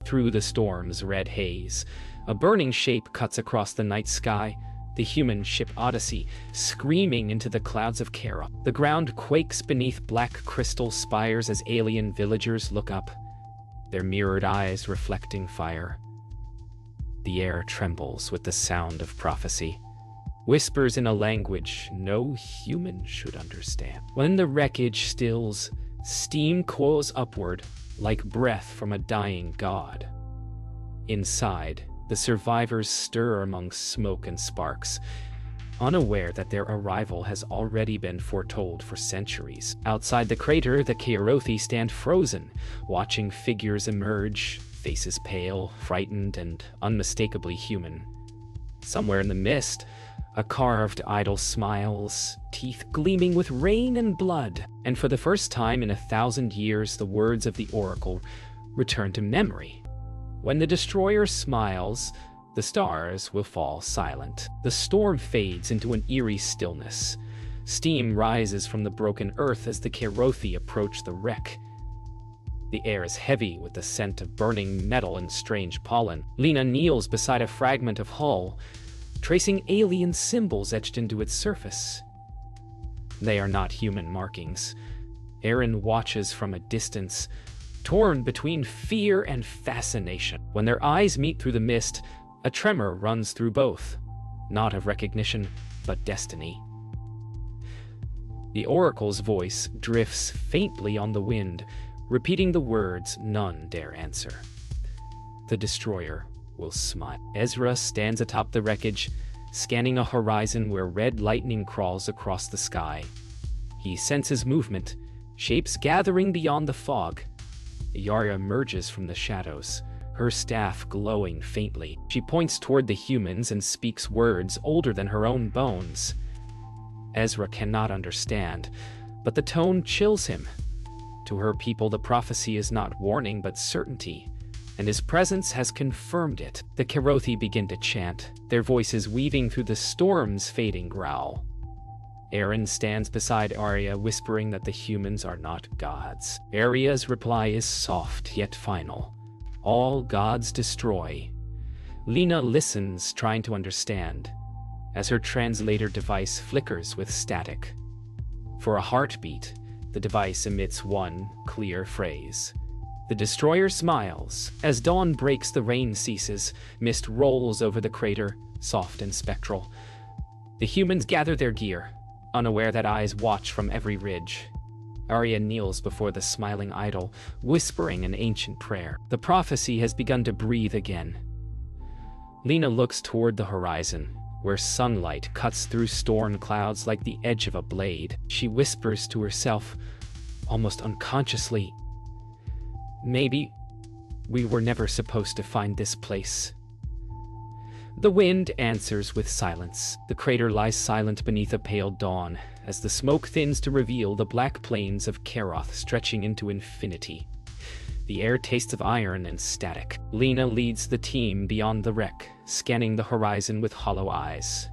Through the storm's red haze, a burning shape cuts across the night sky, the human ship Odyssey, screaming into the clouds of Kara. The ground quakes beneath black crystal spires as alien villagers look up, their mirrored eyes reflecting fire. The air trembles with the sound of prophecy, whispers in a language no human should understand. When the wreckage stills, steam coils upward like breath from a dying god. Inside, the survivors stir among smoke and sparks, unaware that their arrival has already been foretold for centuries. Outside the crater, the Kerothi stand frozen, watching figures emerge, faces pale, frightened, and unmistakably human. Somewhere in the mist, a carved idol smiles, teeth gleaming with rain and blood. And for the first time in 1,000 years, the words of the oracle return to memory. When the destroyer smiles, the stars will fall silent. The storm fades into an eerie stillness. Steam rises from the broken earth as the Kerothi approach the wreck. The air is heavy with the scent of burning metal and strange pollen. Lena kneels beside a fragment of hull, tracing alien symbols etched into its surface. They are not human markings. Aaron watches from a distance, torn between fear and fascination. When their eyes meet through the mist, a tremor runs through both, not of recognition, but destiny. The oracle's voice drifts faintly on the wind, repeating the words none dare answer. The destroyer will smile. Ezra stands atop the wreckage, scanning a horizon where red lightning crawls across the sky. He senses movement, shapes gathering beyond the fog. Yara emerges from the shadows, her staff glowing faintly. She points toward the humans and speaks words older than her own bones. Ezra cannot understand, but the tone chills him. To her people, the prophecy is not warning but certainty, and his presence has confirmed it. The Kerothi begin to chant, their voices weaving through the storm's fading growl. Aaron stands beside Arya, whispering that the humans are not gods. Arya's reply is soft yet final. All gods destroy. Lena listens, trying to understand, as her translator device flickers with static. For a heartbeat, the device emits one clear phrase. The destroyer smiles. As dawn breaks, the rain ceases. Mist rolls over the crater, soft and spectral. The humans gather their gear, unaware that eyes watch from every ridge. Arya kneels before the smiling idol, whispering an ancient prayer. The prophecy has begun to breathe again. Lena looks toward the horizon, where sunlight cuts through storm clouds like the edge of a blade. She whispers to herself, almost unconsciously, "Maybe we were never supposed to find this place." The wind answers with silence. The crater lies silent beneath a pale dawn, as the smoke thins to reveal the black plains of Karoth stretching into infinity. The air tastes of iron and static. Lena leads the team beyond the wreck, scanning the horizon with hollow eyes.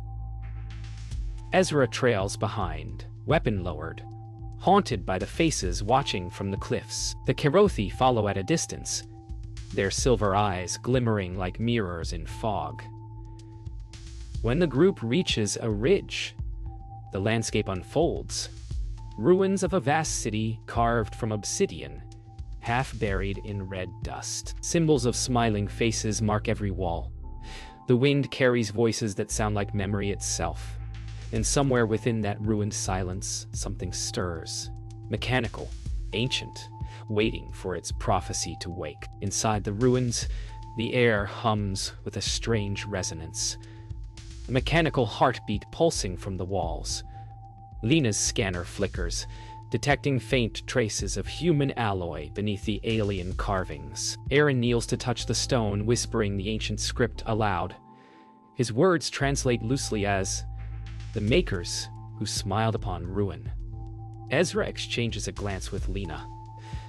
Ezra trails behind, weapon lowered, haunted by the faces watching from the cliffs. The Kerothi follow at a distance, their silver eyes glimmering like mirrors in fog. When the group reaches a ridge, the landscape unfolds. Ruins of a vast city carved from obsidian, half buried in red dust. Symbols of smiling faces mark every wall. The wind carries voices that sound like memory itself. And somewhere within that ruined silence, something stirs. Mechanical, ancient, waiting for its prophecy to wake. Inside the ruins, the air hums with a strange resonance. A mechanical heartbeat pulsing from the walls. Lena's scanner flickers, detecting faint traces of human alloy beneath the alien carvings. Aaron kneels to touch the stone, whispering the ancient script aloud. His words translate loosely as, "The makers who smiled upon ruin." Ezra exchanges a glance with Lena.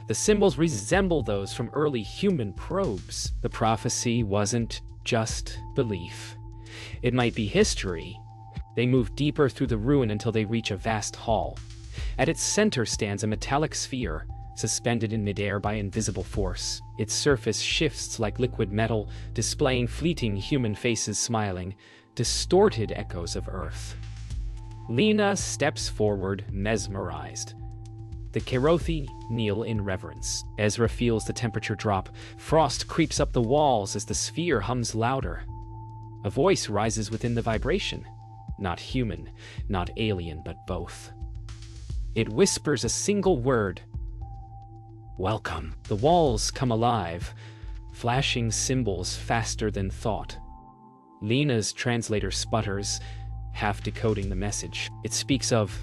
The symbols resemble those from early human probes. The prophecy wasn't just belief. It might be history. They move deeper through the ruin until they reach a vast hall. At its center stands a metallic sphere, suspended in midair by invisible force. Its surface shifts like liquid metal, displaying fleeting human faces smiling, distorted echoes of Earth. Lena steps forward, mesmerized. The Kerothi kneel in reverence. Ezra feels the temperature drop. Frost creeps up the walls as the sphere hums louder. A voice rises within the vibration. Not human, not alien, but both. It whispers a single word. Welcome. The walls come alive, flashing symbols faster than thought. Lena's translator sputters, half decoding the message. It speaks of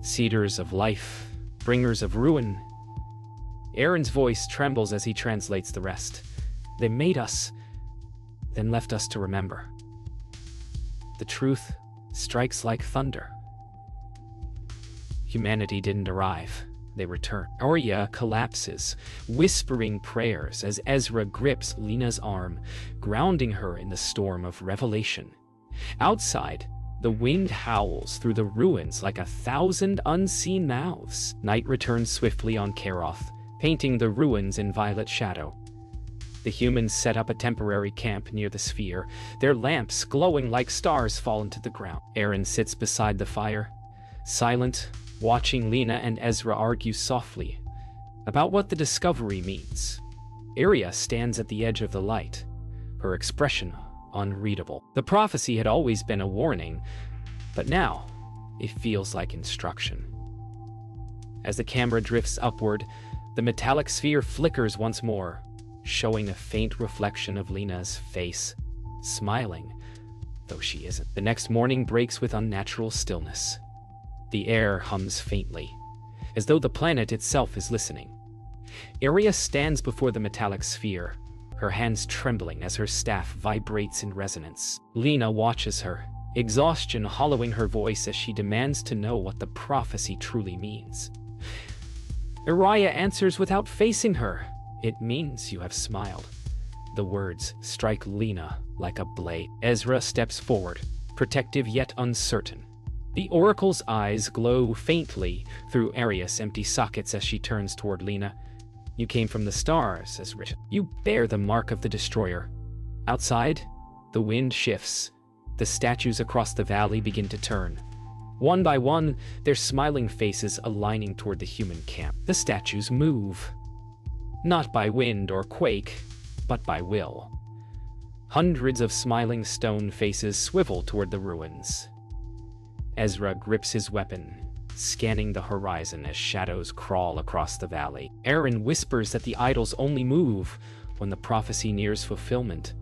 seeders of life, bringers of ruin. Aaron's voice trembles as he translates the rest. They made us, then left us to remember. The truth strikes like thunder. Humanity didn't arrive. They return. Arya collapses, whispering prayers as Ezra grips Lena's arm, grounding her in the storm of revelation. Outside, the wind howls through the ruins like 1,000 unseen mouths. Night returns swiftly on Keroth, painting the ruins in violet shadow. The humans set up a temporary camp near the sphere, their lamps glowing like stars fall into the ground. Aaron sits beside the fire, silent, watching Lena and Ezra argue softly about what the discovery means. Arya stands at the edge of the light, her expression unreadable. The prophecy had always been a warning, but now it feels like instruction. As the camera drifts upward, the metallic sphere flickers once more, showing a faint reflection of Lena's face, smiling, though she isn't. The next morning breaks with unnatural stillness. The air hums faintly, as though the planet itself is listening. Arya stands before the metallic sphere, her hands trembling as her staff vibrates in resonance. Lena watches her, exhaustion hollowing her voice as she demands to know what the prophecy truly means. Arya answers without facing her. It means you have smiled. The words strike Lena like a blade. Ezra steps forward, protective yet uncertain. The Oracle's eyes glow faintly through Arya's empty sockets as she turns toward Lena. You came from the stars, as written. You bear the mark of the Destroyer. Outside, the wind shifts. The statues across the valley begin to turn. One by one, their smiling faces aligning toward the human camp. The statues move. Not by wind or quake, but by will. Hundreds of smiling stone faces swivel toward the ruins. Ezra grips his weapon, scanning the horizon as shadows crawl across the valley. Aaron whispers that the idols only move when the prophecy nears fulfillment.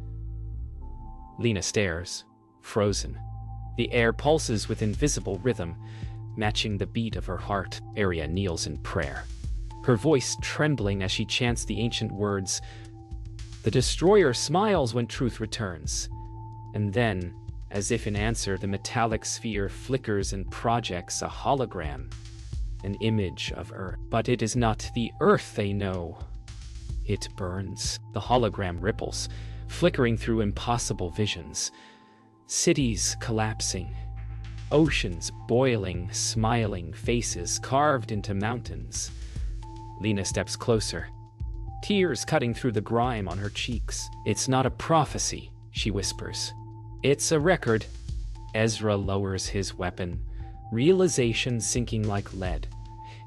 Lena stares, frozen. The air pulses with invisible rhythm, matching the beat of her heart. Arya kneels in prayer, her voice trembling as she chants the ancient words. The Destroyer smiles when truth returns. And then, as if in answer, the metallic sphere flickers and projects a hologram, an image of Earth. But it is not the Earth they know. It burns. The hologram ripples, flickering through impossible visions. Cities collapsing, oceans boiling, smiling faces carved into mountains. Lena steps closer, tears cutting through the grime on her cheeks. It's not a prophecy, she whispers. It's a record. Ezra lowers his weapon, realization sinking like lead.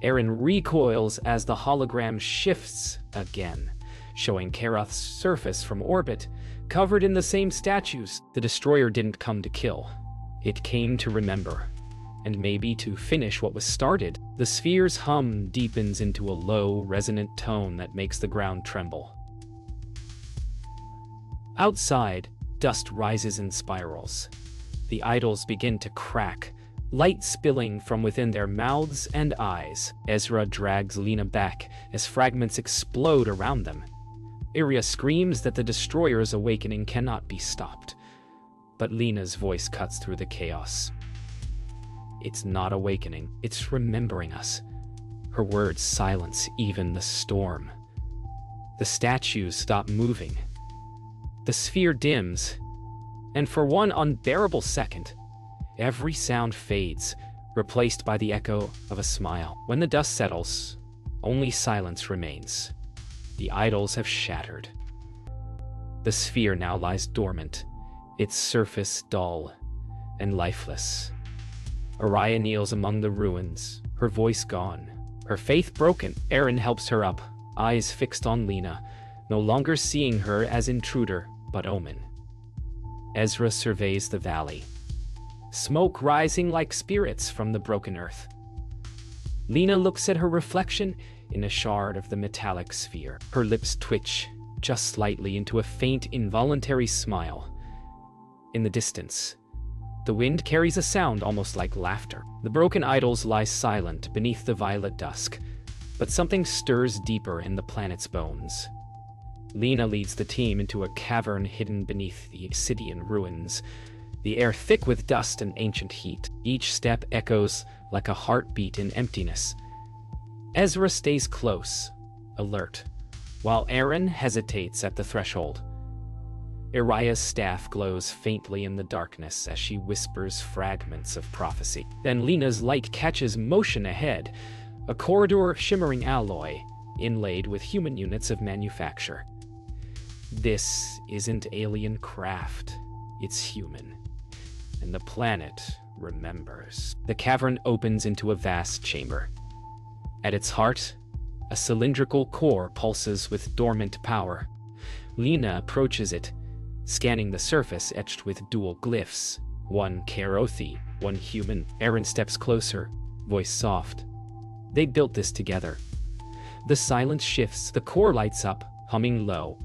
Aaron recoils as the hologram shifts again, showing Keroth's surface from orbit, covered in the same statues. The Destroyer didn't come to kill. It came to remember, and maybe to finish what was started. The sphere's hum deepens into a low, resonant tone that makes the ground tremble. Outside, dust rises in spirals. The idols begin to crack, light spilling from within their mouths and eyes. Ezra drags Lena back as fragments explode around them. Arya screams that the Destroyer's awakening cannot be stopped, but Lena's voice cuts through the chaos. It's not awakening, it's remembering us. Her words silence even the storm. The statues stop moving. The sphere dims, and for one unbearable second, every sound fades, replaced by the echo of a smile. When the dust settles, Only silence remains. The idols have shattered. The sphere now lies dormant, its surface dull and lifeless. Araya kneels among the ruins, her voice gone, her faith broken. Aaron helps her up, eyes fixed on Lena, no longer seeing her as intruder, but omen. Ezra surveys the valley, smoke rising like spirits from the broken earth. Lena looks at her reflection in a shard of the metallic sphere. Her lips twitch, just slightly, into a faint, involuntary smile. In the distance, the wind carries a sound almost like laughter. The broken idols lie silent beneath the violet dusk, but something stirs deeper in the planet's bones. Lena leads the team into a cavern hidden beneath the obsidian ruins, the air thick with dust and ancient heat. Each step echoes like a heartbeat in emptiness. Ezra stays close, alert, while Aaron hesitates at the threshold. Araya's staff glows faintly in the darkness as she whispers fragments of prophecy. Then Lena's light catches motion ahead, a corridor of shimmering alloy, inlaid with human units of manufacture. This isn't alien craft, it's human. And the planet remembers. The cavern opens into a vast chamber. At its heart, a cylindrical core pulses with dormant power. Lena approaches it, scanning the surface etched with dual glyphs, one Kerothi, one human. Aaron steps closer, voice soft. They built this together. The silence shifts, the core lights up, humming low.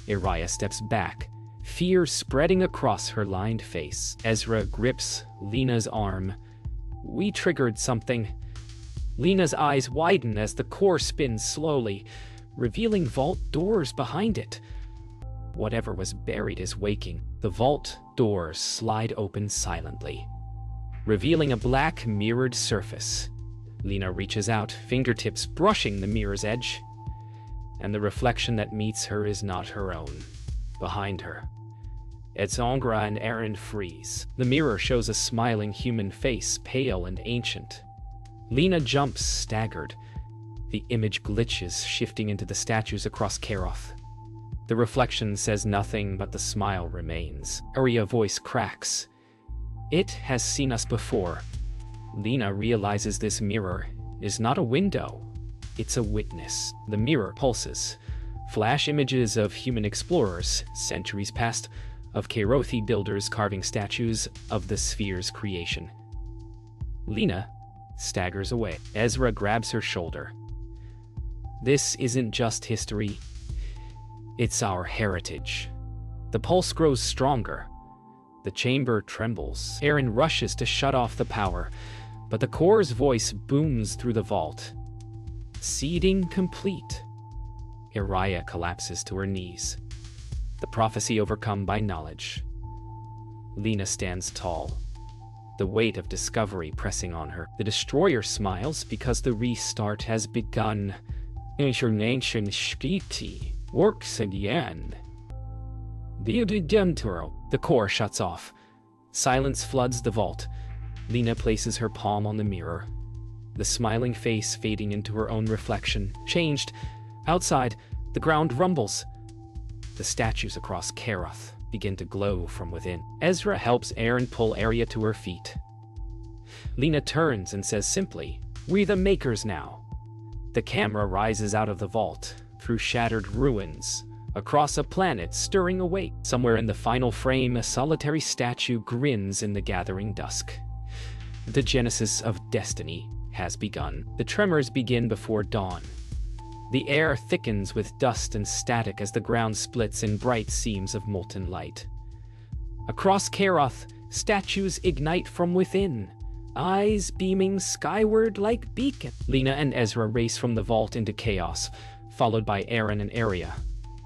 Araya steps back, fear spreading across her lined face. Ezra grips Lena's arm. We triggered something. Lena's eyes widen as the core spins slowly, revealing vault doors behind it. Whatever was buried is waking. The vault doors slide open silently, revealing a black mirrored surface. Lena reaches out, fingertips brushing the mirror's edge, and the reflection that meets her is not her own. Behind her, Etsangra and Aaron freeze. The mirror shows a smiling human face, pale and ancient. Lena jumps, staggered. The image glitches, shifting into the statues across Keroth. The reflection says nothing, but the smile remains. Aria's voice cracks. It has seen us before. Lena realizes this mirror is not a window. It's a witness. The mirror pulses. Flash images of human explorers, centuries past, of Kerothi builders carving statues of the sphere's creation. Lena staggers away. Ezra grabs her shoulder. This isn't just history. It's our heritage. The pulse grows stronger. The chamber trembles. Aaron rushes to shut off the power, but the core's voice booms through the vault. Seeding complete. Araya collapses to her knees, the prophecy overcome by knowledge. Lena stands tall, the weight of discovery pressing on her. The destroyer smiles because the restart has begun. Incarnation Shkiti works again. The core shuts off. Silence floods the vault. Lena places her palm on the mirror, the smiling face fading into her own reflection. Changed. Outside, the ground rumbles. The statues across Keroth begin to glow from within. Ezra helps Aaron pull Arya to her feet. Lena turns and says simply, "We the makers now." The camera rises out of the vault, through shattered ruins, across a planet stirring awake. Somewhere in the final frame, a solitary statue grins in the gathering dusk. The genesis of destiny has begun. The tremors begin before dawn. The air thickens with dust and static as the ground splits in bright seams of molten light. Across Keroth, statues ignite from within, eyes beaming skyward like beacons. Lena and Ezra race from the vault into chaos, followed by Aaron and Arya.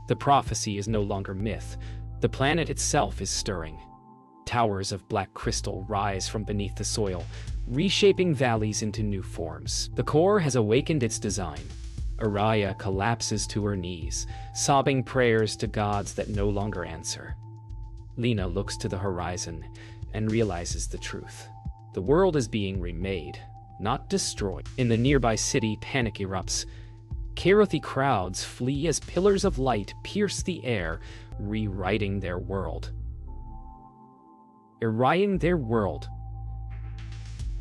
The prophecy is no longer myth. The planet itself is stirring. Towers of black crystal rise from beneath the soil, reshaping valleys into new forms. The core has awakened its design. Araya collapses to her knees, sobbing prayers to gods that no longer answer. Lena looks to the horizon and realizes the truth. The world is being remade, not destroyed. In the nearby city, panic erupts. Karothi crowds flee as pillars of light pierce the air, rewriting their world.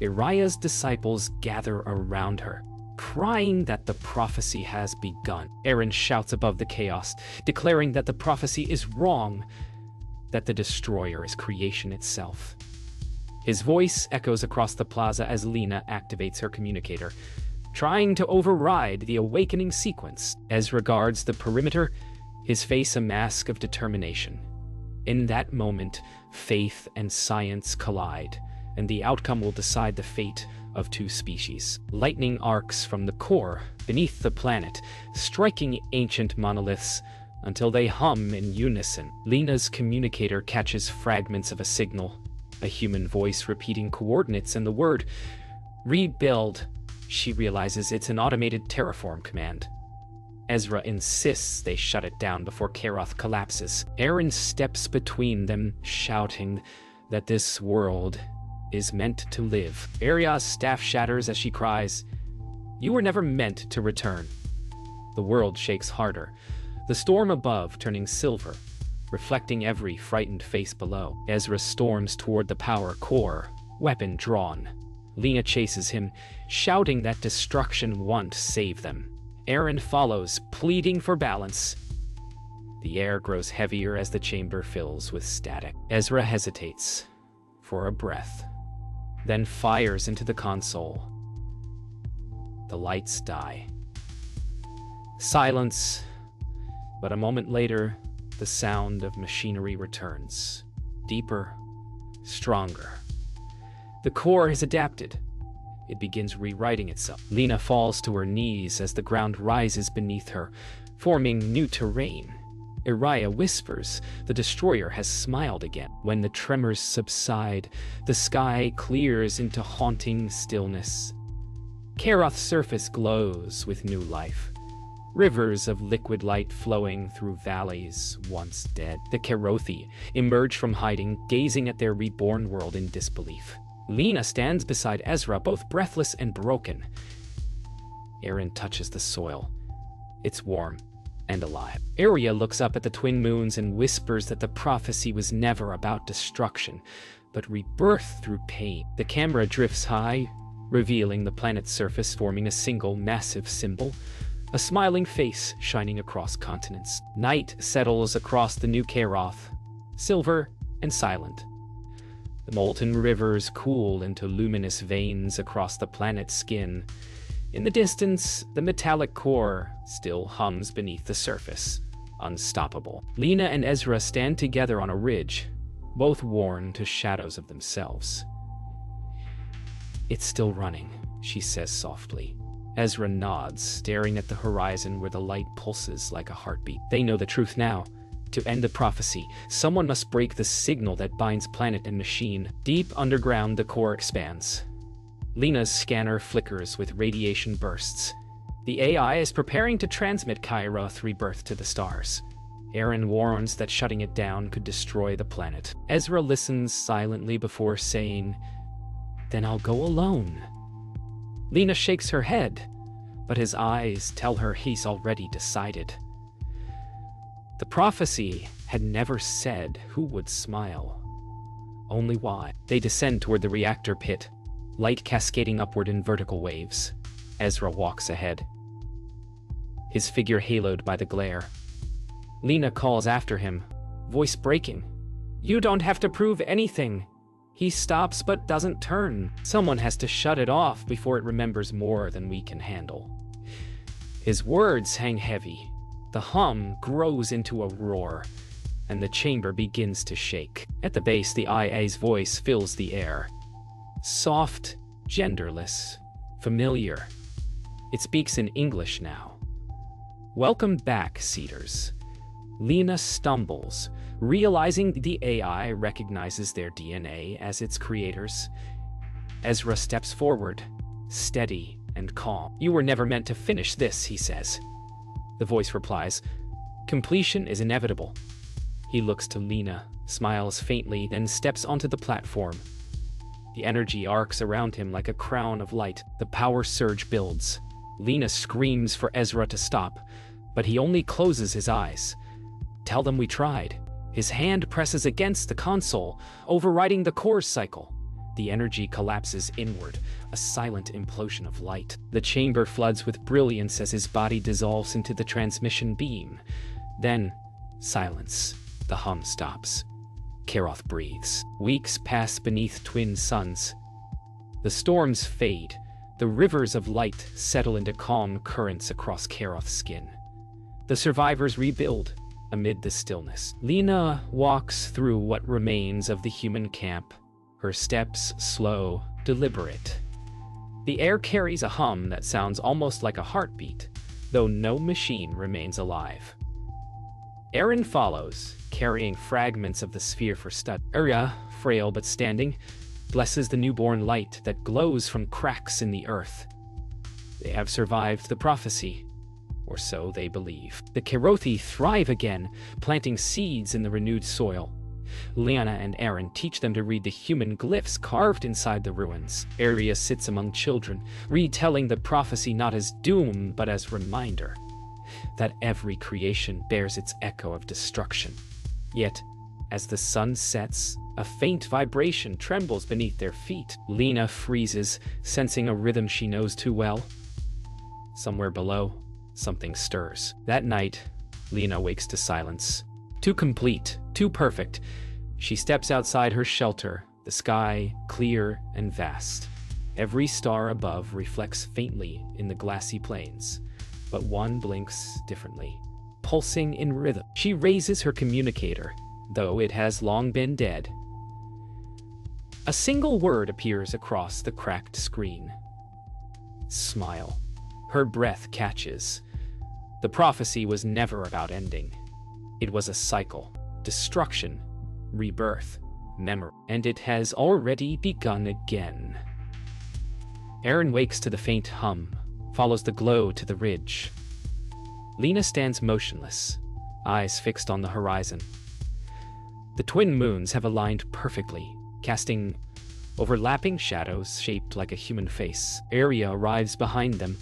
Iria's disciples gather around her, crying that the prophecy has begun. Aaron shouts above the chaos, declaring that the prophecy is wrong, that the destroyer is creation itself. His voice echoes across the plaza as Lena activates her communicator, trying to override the awakening sequence. Ezra guards the perimeter, his face a mask of determination. In that moment, faith and science collide, and the outcome will decide the fate of two species. Lightning arcs from the core beneath the planet, striking ancient monoliths until they hum in unison. Lena's communicator catches fragments of a signal, a human voice repeating coordinates and the word rebuild. She realizes it's an automated terraform command. Ezra insists they shut it down before Karoth collapses. Aaron steps between them, shouting that this world is meant to live. Aria's staff shatters as she cries, "You were never meant to return." The world shakes harder, the storm above turning silver, reflecting every frightened face below. Ezra storms toward the power core, weapon drawn. Lena chases him, shouting that destruction won't save them. Aaron follows, pleading for balance. The air grows heavier as the chamber fills with static. Ezra hesitates for a breath, then fires into the console. The lights die. Silence, but a moment later, the sound of machinery returns. Deeper, stronger. The core has adapted. It begins rewriting itself. Lena falls to her knees as the ground rises beneath her, forming new terrain. Iria whispers the destroyer has smiled again. When the tremors subside, the sky clears into haunting stillness. Karoth's surface glows with new life. Rivers of liquid light flowing through valleys once dead. The Karothi emerge from hiding, gazing at their reborn world in disbelief. Lena stands beside Ezra, both breathless and broken. Aaron touches the soil. It's warm and alive. Aria looks up at the twin moons and whispers that the prophecy was never about destruction, but rebirth through pain. The camera drifts high, revealing the planet's surface, forming a single massive symbol, a smiling face shining across continents. Night settles across the new Karoth, silver and silent. The molten rivers cool into luminous veins across the planet's skin. In the distance, the metallic core still hums beneath the surface, unstoppable. Lena and Ezra stand together on a ridge, both worn to shadows of themselves. "It's still running," she says softly. Ezra nods, staring at the horizon where the light pulses like a heartbeat. They know the truth now. To end the prophecy, someone must break the signal that binds planet and machine. Deep underground, the core expands. Lena's scanner flickers with radiation bursts. The AI is preparing to transmit Karoth rebirth to the stars. Aaron warns that shutting it down could destroy the planet. Ezra listens silently before saying, "Then I'll go alone." Lena shakes her head, but his eyes tell her he's already decided. The prophecy had never said who would smile, only why. They descend toward the reactor pit, light cascading upward in vertical waves. Ezra walks ahead, his figure haloed by the glare. Lena calls after him, voice breaking. "You don't have to prove anything." He stops but doesn't turn. Someone has to shut it off before it remembers more than we can handle. His words hang heavy. The hum grows into a roar, and the chamber begins to shake. At the base, the IA's voice fills the air. Soft, genderless, familiar. It speaks in English now. "Welcome back, Cedars." Lena stumbles, realizing the AI recognizes their DNA as its creators. Ezra steps forward, steady and calm. "You were never meant to finish this," he says. The voice replies, "Completion is inevitable." He looks to Lena, smiles faintly, then steps onto the platform. The energy arcs around him like a crown of light. The power surge builds. Lena screams for Ezra to stop, but he only closes his eyes. Tell them we tried. His hand presses against the console, overriding the core's cycle. The energy collapses inward, a silent implosion of light. The chamber floods with brilliance as his body dissolves into the transmission beam. Then, silence. The hum stops. Keroth breathes. Weeks pass beneath twin suns. The storms fade. The rivers of light settle into calm currents across Keroth's skin. The survivors rebuild amid the stillness. Lena walks through what remains of the human camp, her steps slow, deliberate. The air carries a hum that sounds almost like a heartbeat, though no machine remains alive. Aaron follows, carrying fragments of the sphere for study. Arya, frail but standing, blesses the newborn light that glows from cracks in the earth. They have survived the prophecy, or so they believe. The Kerothi thrive again, planting seeds in the renewed soil. Lyanna and Aaron teach them to read the human glyphs carved inside the ruins. Arya sits among children, retelling the prophecy not as doom but as reminder that every creation bears its echo of destruction. Yet, as the sun sets, a faint vibration trembles beneath their feet. Lena freezes, sensing a rhythm she knows too well. Somewhere below, something stirs. That night, Lena wakes to silence. Too complete, too perfect. She steps outside her shelter, the sky clear and vast. Every star above reflects faintly in the glassy plains, but one blinks differently, pulsing in rhythm. She raises her communicator, though it has long been dead. A single word appears across the cracked screen. Smile. Her breath catches. The prophecy was never about ending. It was a cycle. Destruction, rebirth, memory. And it has already begun again. Aaron wakes to the faint hum, follows the glow to the ridge. Lena stands motionless, eyes fixed on the horizon. The twin moons have aligned perfectly, casting overlapping shadows shaped like a human face. Arya arrives behind them,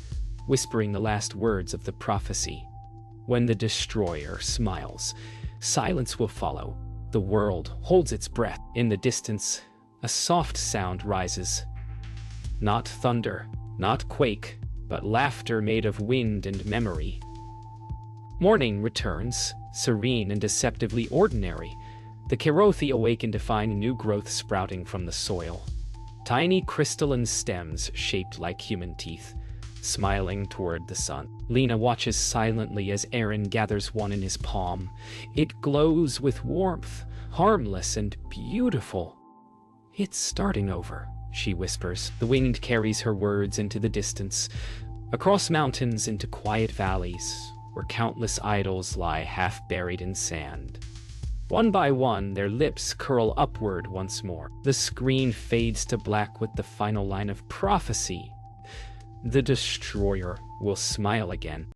whispering the last words of the prophecy. When the destroyer smiles, silence will follow. The world holds its breath. In the distance, a soft sound rises. Not thunder, not quake, but laughter made of wind and memory. Morning returns, serene and deceptively ordinary. The Kerothi awaken to find new growth sprouting from the soil. Tiny crystalline stems shaped like human teeth, smiling toward the sun. Lena watches silently as Aaron gathers one in his palm. It glows with warmth, harmless and beautiful. It's starting over, she whispers. The wind carries her words into the distance, across mountains into quiet valleys, where countless idols lie half buried in sand. One by one, their lips curl upward once more. The screen fades to black with the final line of prophecy. The destroyer will smile again.